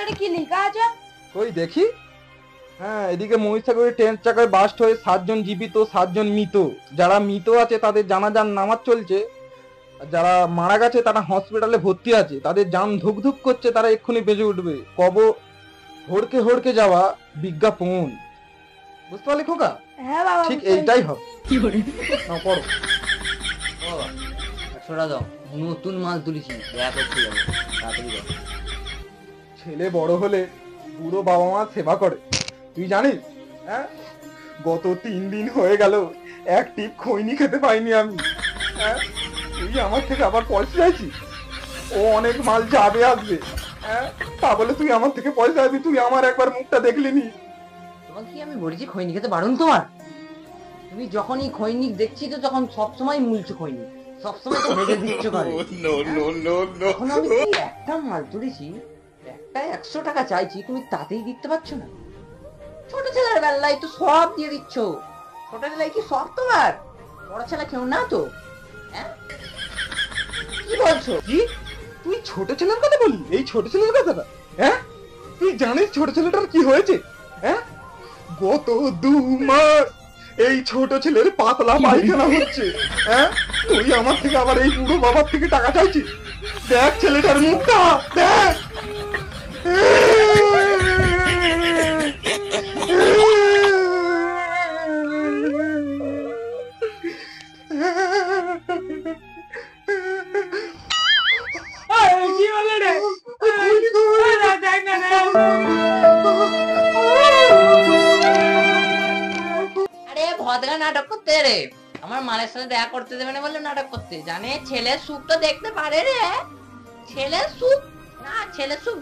প্যাকেটে কি লেখা আছে? কই দেখি। হ্যাঁ, এদিকে মহিষাগরের ট্রেন চাকায় বাস্ট হয়ে 7 জন জীবিত, 7 জন মৃত। যারা মৃত আছে তাদের জানাজার নামাজ চলছে, আর যারা মারা গেছে তারা হসপিটালে ভর্তি আছে। তাদের জান ধুক ধুক করছে, তারা এক্ষুনি বেজে উঠবে। হড়কে হড়কে যাওয়া বিজ্ঞাপন। বুঝতে পারলি খোকা? হ্যাঁ বাবা, ঠিক বুঝতে এইটাই পেরেছি। হবে। নাও পড়ো। ও বাবা, 100 টাকা দাও, নতুন মাল তুলেছি, দেখা করতে যাবো, তাড়াতাড়ি দাও। ছেলে বড় হলে বুড়ো বাবা মা সেবা করে, তুই জানিস? হ্যাঁ, গত 3 দিন হয়ে গেল এক টিপ খৈনি খেতে পাইনি আমি। হ্যাঁ, তুই আমার থেকে আবার পয়সা চাইছিস? ও অনেক মাল যাবে আসবে, হ্যাঁ, তা বলে তুই আমার থেকে পয়সা চাইবি? তুই আমার একবার মুখটা দেখলি নি? তোমাকে কি আমি বলেছি খৈনি খেতে বারণ তোমার? তুমি যখনই খৈনিক দেখছি তো তখন সবসময় মুলছো খৈনি, সবসময় তো ভেজে দিচ্ছ করে। এখন আমি এই একটা মাল তুলেছি, একটা 100 টাকা চাইছি, তুমি তাতেই দিতে পারছো না? ছোট ছেলের বেলায় তো সব দিয়ে দিচ্ছ। ছোট ছেলে কি সব তোমার? বড় ছেলে কেউ না তো? হ্যাঁ, কি বলছো? কি? তুই ছোট ছেলের কথা বলি? এই ছোট ছেলের কথাটা? হ্যাঁ, তুই জানিস ছোট ছেলেটার কি হয়েছে? হ্যাঁ, গত 2 মাস এই ছোট ছেলের পাতলা পায়খানা হচ্ছে। হ্যাঁ, তুই আমার থেকে আবার এই বুড়ো বাবার থেকে টাকা চাইছিস? দেখ ছেলেটার মুখটা দেখ। এই, কি হলো রে? না, দেখ না, না। আরে ভদকা নাটক করতে রে, আমার মালের সাথে দেখা করতে দেবে না বলে নাটক করতে। জানে ছেলের সুখ তো দেখতে পারে রে, ছেলের সুখ না, ছেলের সুখ